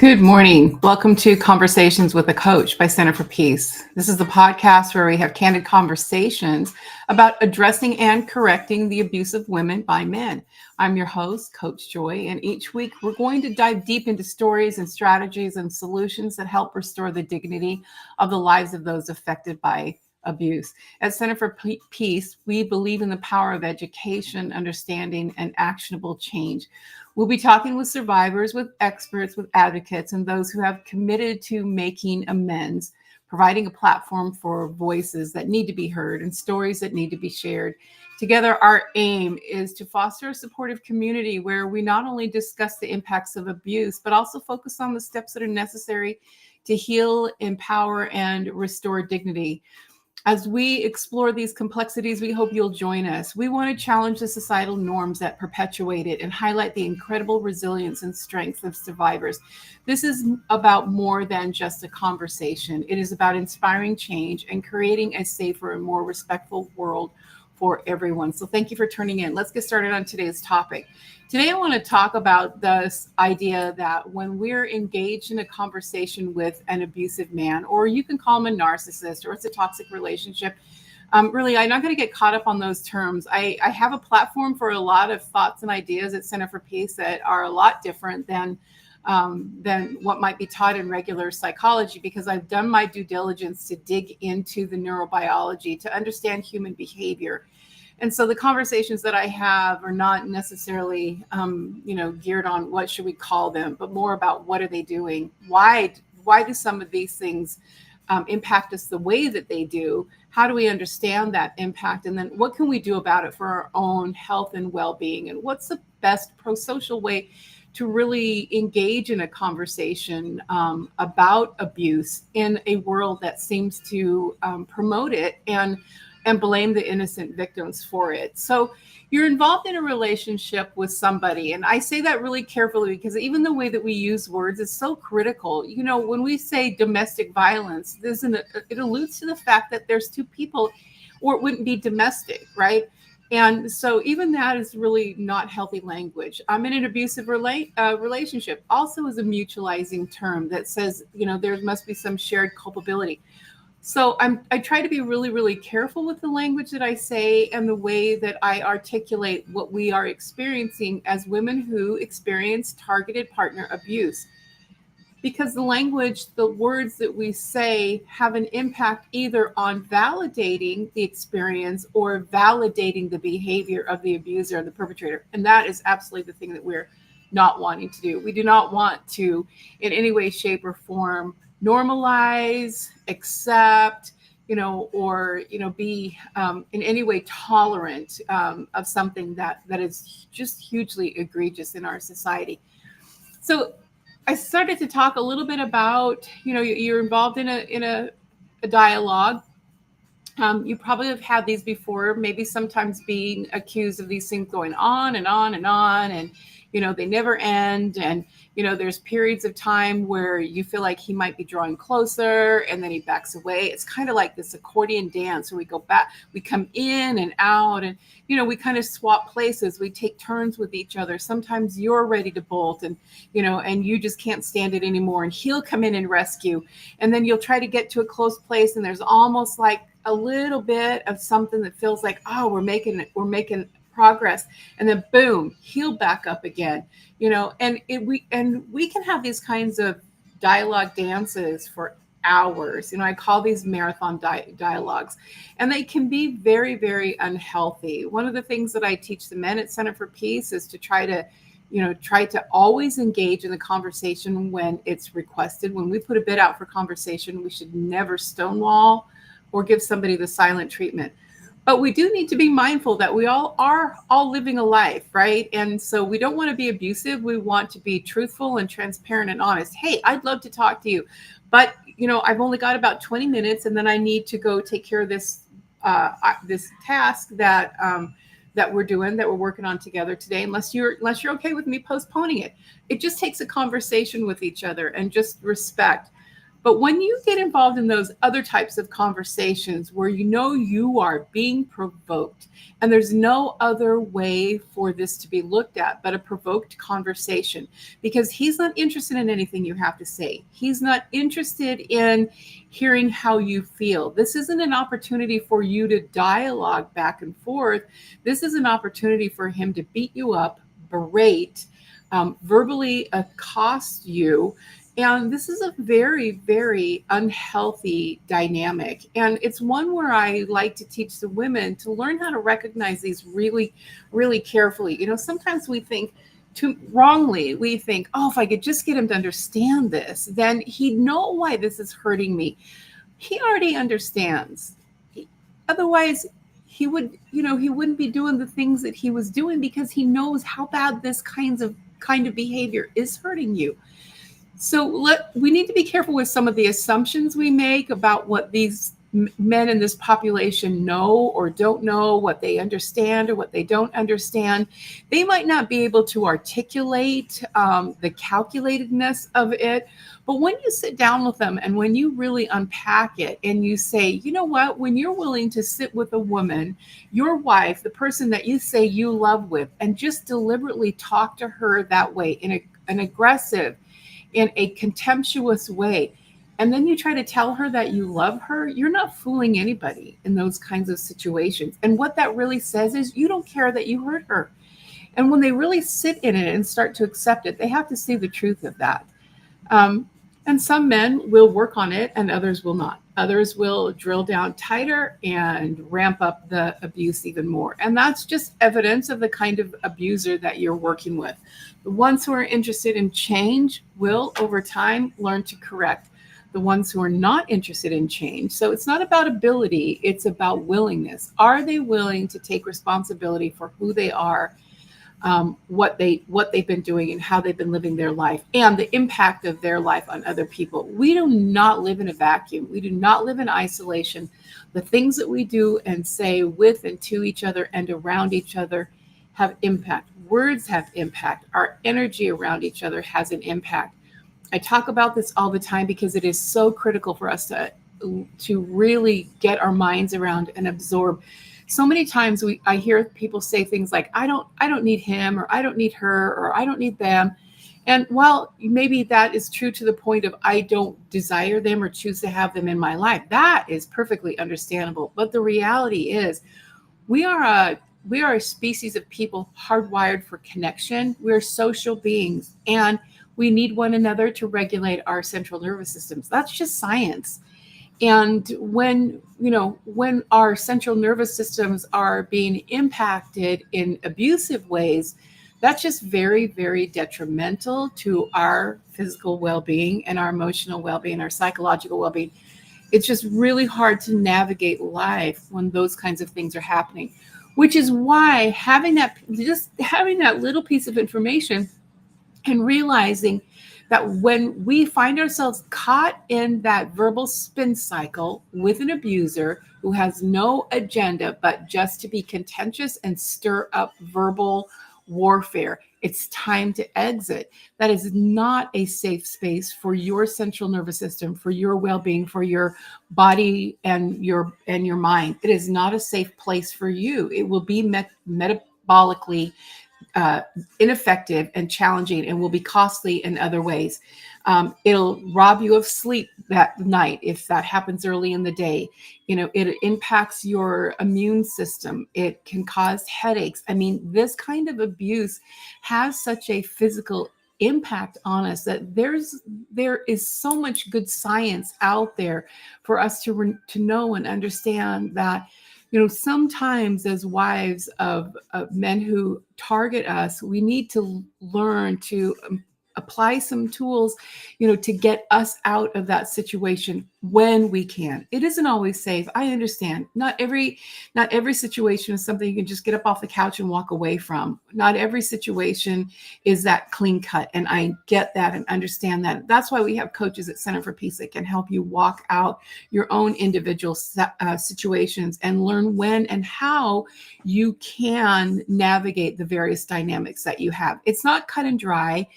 Good morning. Welcome to Conversations with a Coach by Center for Peace. This is the podcast where we have candid conversations about addressing and correcting the abuse of women by men. I'm your host, Coach Joy, and each week we're going to dive deep into stories and strategies and solutions that help restore the dignity of the lives of those affected by abuse. At Center for Peace, we believe in the power of education, understanding, and actionable change. We'll be talking with survivors, with experts, with advocates, and those who have committed to making amends, providing a platform for voices that need to be heard and stories that need to be shared. Together, our aim is to foster a supportive community where we not only discuss the impacts of abuse, but also focus on the steps that are necessary to heal, empower, and restore dignity. As we explore these complexities, we hope you'll join us. We want to challenge the societal norms that perpetuate it and highlight the incredible resilience and strength of survivors. This is about more than just a conversation. It is about inspiring change and creating a safer and more respectful world for everyone. So thank you for tuning in. Let's get started on today's topic. Today, I want to talk about this idea that when we're engaged in a conversation with an abusive man, or you can call him a narcissist, or it's a toxic relationship, really, I'm not going to get caught up on those terms. I have a platform for a lot of thoughts and ideas at Center for Peace that are a lot different than what might be taught in regular psychology, because I've done my due diligence to dig into the neurobiology, to understand human behavior. And so the conversations that I have are not necessarily, geared on what should we call them, but more about what are they doing? Why do some of these things impact us the way that they do? How do we understand that impact? And then what can we do about it for our own health and well-being? And what's the best pro-social way to really engage in a conversation about abuse in a world that seems to promote it and blame the innocent victims for it? So you're involved in a relationship with somebody. And I say that really carefully because even the way that we use words is so critical. You know, when we say domestic violence, it alludes to the fact that there's two people, or it wouldn't be domestic, right? And so even that is really not healthy language. I'm in an abusive relationship also is a mutualizing term that says, there must be some shared culpability. So I try to be really, really careful with the language that I say and the way that I articulate what we are experiencing as women who experience targeted partner abuse. Because the words that we say have an impact either on validating the experience or validating the behavior of the abuser and the perpetrator. And that is absolutely the thing that we're not wanting to do. We do not want to, in any way, shape, or form, normalize, accept, or be in any way tolerant of something that is just hugely egregious in our society. So I started to talk a little bit about, you're involved in a dialogue. You probably have had these before, maybe sometimes being accused of these things going on and on and on, and they never end. And there's periods of time where you feel like he might be drawing closer and then he backs away. It's kind of like this accordion dance where we go back, we come in and out, and we kind of swap places. We take turns with each other. Sometimes you're ready to bolt and you just can't stand it anymore, and he'll come in and rescue. And then you'll try to get to a close place, and there's almost like a little bit of something that feels like, oh, we're making progress, and then boom, he'll back up again, and we can have these kinds of dialogue dances for hours. I call these marathon dialogues, and they can be very, very unhealthy. One of the things that I teach the men at Center for Peace is to try to always engage in the conversation when it's requested. When we put a bid out for conversation, we should never stonewall or give somebody the silent treatment. But we do need to be mindful that we are all living a life, right? And so we don't want to be abusive. We want to be truthful and transparent and honest. Hey, I'd love to talk to you, but I've only got about 20 minutes, and then I need to go take care of this task that we're working on together today. Unless you're okay with me postponing it, it just takes a conversation with each other and just respect. But when you get involved in those other types of conversations where you know you are being provoked, and there's no other way for this to be looked at but a provoked conversation, because he's not interested in anything you have to say. He's not interested in hearing how you feel. This isn't an opportunity for you to dialogue back and forth. This is an opportunity for him to beat you up, berate, verbally accost you. And this is a very, very unhealthy dynamic. And it's one where I like to teach the women to learn how to recognize these really, really carefully. Sometimes we think too wrongly, we think, oh, if I could just get him to understand this, then he'd know why this is hurting me. He already understands. Otherwise, he wouldn't be doing the things that he was doing, because he knows how bad this kind of behavior is hurting you. So we need to be careful with some of the assumptions we make about what these men in this population know or don't know, what they understand or what they don't understand. They might not be able to articulate the calculatedness of it. But when you sit down with them and when you really unpack it and you say, you know what, when you're willing to sit with a woman, your wife, the person that you say you love with, and just deliberately talk to her that way in an aggressive, in a contemptuous way, and then you try to tell her that you love her, you're not fooling anybody in those kinds of situations. And what that really says is you don't care that you hurt her. And when they really sit in it and start to accept it, they have to see the truth of that. And some men will work on it and others will not. Others will drill down tighter and ramp up the abuse even more. And that's just evidence of the kind of abuser that you're working with. The ones who are interested in change will, over time, learn to correct. The ones who are not interested in change. So it's not about ability, it's about willingness. Are they willing to take responsibility for who they are, what they've been doing and how they've been living their life, and the impact of their life on other people? We do not live in a vacuum. We do not live in isolation. The things that we do and say with and to each other and around each other have impact. Words have impact. Our energy around each other has an impact. I talk about this all the time because it is so critical for us to really get our minds around and absorb. So many times I hear people say things like, I don't need him, or I don't need her, or I don't need them. And while maybe that is true to the point of I don't desire them or choose to have them in my life, that is perfectly understandable. But the reality is we are a species of people hardwired for connection. We're social beings, and we need one another to regulate our central nervous systems. That's just science. And when our central nervous systems are being impacted in abusive ways, that's just very, very detrimental to our physical well-being and our emotional well-being, our psychological well-being. It's just really hard to navigate life when those kinds of things are happening, which is why having that little piece of information and realizing that when we find ourselves caught in that verbal spin cycle with an abuser who has no agenda but just to be contentious and stir up verbal warfare, it's time to exit. That is not a safe space for your central nervous system, for your well-being, for your body and your mind. It is not a safe place for you. It will be metabolically ineffective and challenging, and will be costly in other ways. It'll rob you of sleep that night if that happens early in the day. It impacts your immune system. It can cause headaches. I mean, this kind of abuse has such a physical impact on us that there is so much good science out there for us to know and understand that sometimes as wives of men who target us, we need to learn to apply some tools, to get us out of that situation when we can. It isn't always safe. I understand. Not every situation is something you can just get up off the couch and walk away from. Not every situation is that clean cut. And I get that and understand that. That's why we have coaches at Center for Peace that can help you walk out your own individual situations and learn when and how you can navigate the various dynamics that you have. It's not cut and dry.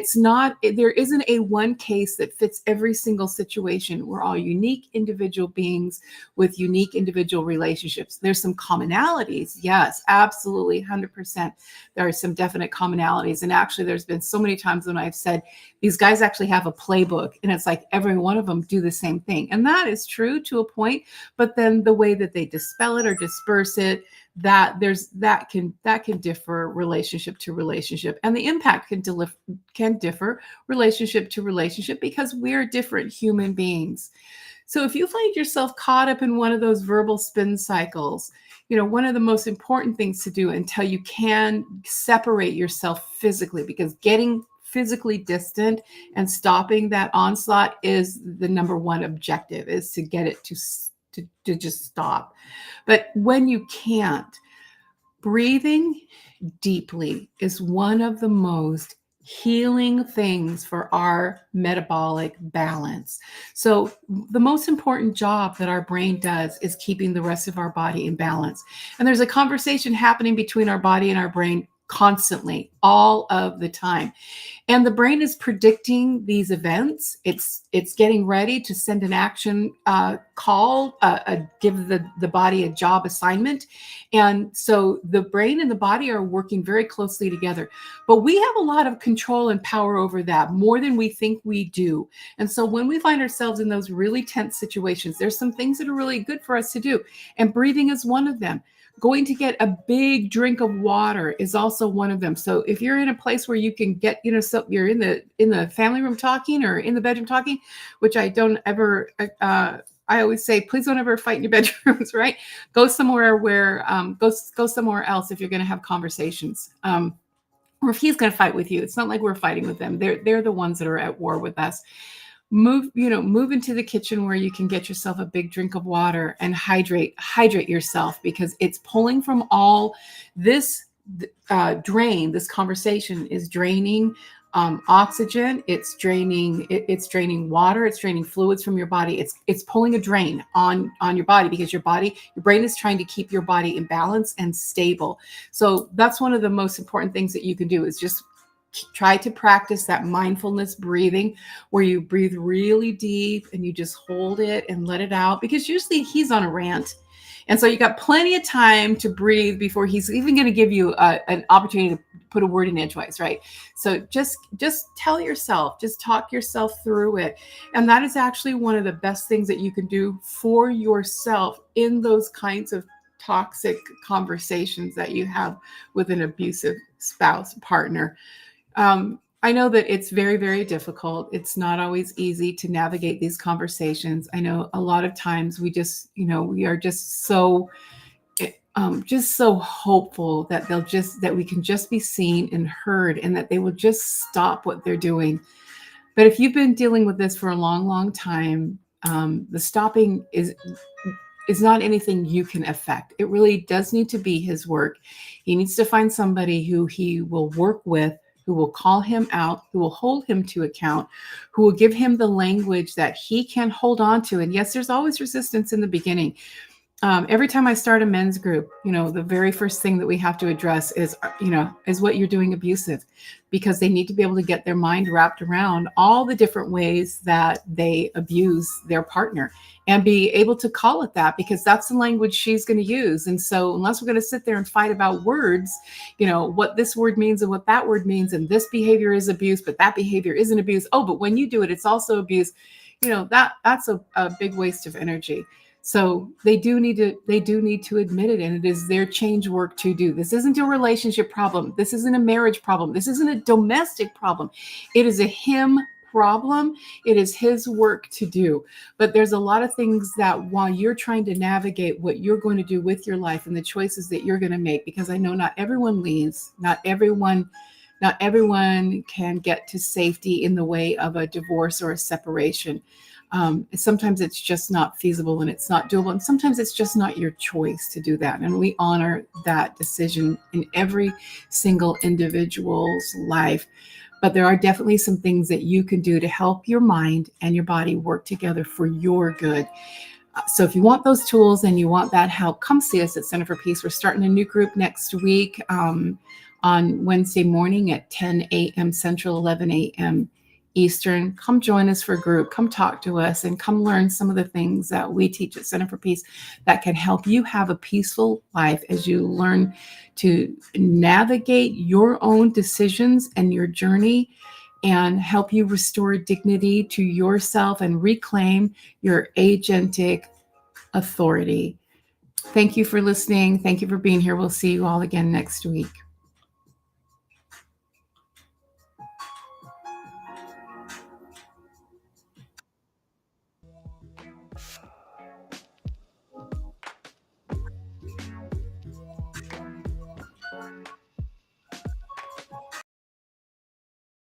there isn't a one case that fits every single situation. We're all unique individual beings with unique individual relationships. There's some commonalities. Yes, absolutely. 100%. There are some definite commonalities. And actually, there's been so many times when I've said, these guys actually have a playbook, and it's like every one of them do the same thing. And that is true to a point, but then the way that they dispel it or disperse it, that can differ relationship to relationship, and the impact can differ relationship to relationship because we're different human beings. So if you find yourself caught up in one of those verbal spin cycles, one of the most important things to do until you can separate yourself physically, because getting physically distant and stopping that onslaught is the number one objective, is to get it to just stop. But when you can't, breathing deeply is one of the most healing things for our metabolic balance. So the most important job that our brain does is keeping the rest of our body in balance. And there's a conversation happening between our body and our brain constantly, all of the time. And the brain is predicting these events. It's getting ready to send an action call, give the body a job assignment. And so the brain and the body are working very closely together. But we have a lot of control and power over that, more than we think we do. And so when we find ourselves in those really tense situations, there's some things that are really good for us to do. And breathing is one of them. Going to get a big drink of water is also one of them. So if you're in a place where you can get, so you're in the family room talking or in the bedroom talking, which I don't ever, I always say, please don't ever fight in your bedrooms, right? Go somewhere where, go somewhere else if you're going to have conversations. Or if he's going to fight with you, it's not like we're fighting with them. They're the ones that are at war with us. Move into the kitchen where you can get yourself a big drink of water and hydrate yourself, because it's pulling from all this this conversation is draining oxygen, it's draining water, it's draining fluids from your body. It's pulling a drain on your body, because your brain is trying to keep your body in balance and stable. So that's one of the most important things that you can do, is just try to practice that mindfulness breathing, where you breathe really deep and you just hold it and let it out, because usually he's on a rant. And so you got plenty of time to breathe before he's even going to give you an opportunity to put a word in edgewise, right? So just tell yourself, just talk yourself through it. And that is actually one of the best things that you can do for yourself in those kinds of toxic conversations that you have with an abusive spouse, partner. I know that it's very, very difficult. It's not always easy to navigate these conversations. I know a lot of times we are just so hopeful that that we can just be seen and heard, and that they will just stop what they're doing. But if you've been dealing with this for a long, long time, the stopping is not anything you can affect. It really does need to be his work. He needs to find somebody who he will work with, who will call him out, who will hold him to account, who will give him the language that he can hold on to. And yes, there's always resistance in the beginning. Every time I start a men's group, the very first thing that we have to address is what you're doing abusive, because they need to be able to get their mind wrapped around all the different ways that they abuse their partner, and be able to call it that, because that's the language she's going to use. And so unless we're going to sit there and fight about words, what this word means and what that word means, and this behavior is abuse, but that behavior isn't abuse. Oh, but when you do it, it's also abuse. That's a big waste of energy. So they do need to admit it, and it is their change work to do. This isn't a relationship problem. This isn't a marriage problem. This isn't a domestic problem. It is a him problem. It is his work to do. But there's a lot of things that, while you're trying to navigate what you're going to do with your life and the choices that you're going to make, because I know not everyone leaves, not everyone can get to safety in the way of a divorce or a separation. Sometimes it's just not feasible and it's not doable. And sometimes it's just not your choice to do that. And we honor that decision in every single individual's life. But there are definitely some things that you can do to help your mind and your body work together for your good. So if you want those tools and you want that help, come see us at Center for Peace. We're starting a new group next week. on Wednesday morning at 10 a.m. Central, 11 a.m. Eastern. Come join us for a group. Come talk to us and come learn some of the things that we teach at Center for Peace that can help you have a peaceful life as you learn to navigate your own decisions and your journey and help you restore dignity to yourself and reclaim your agentic authority. Thank you for listening. Thank you for being here. We'll see you all again next week.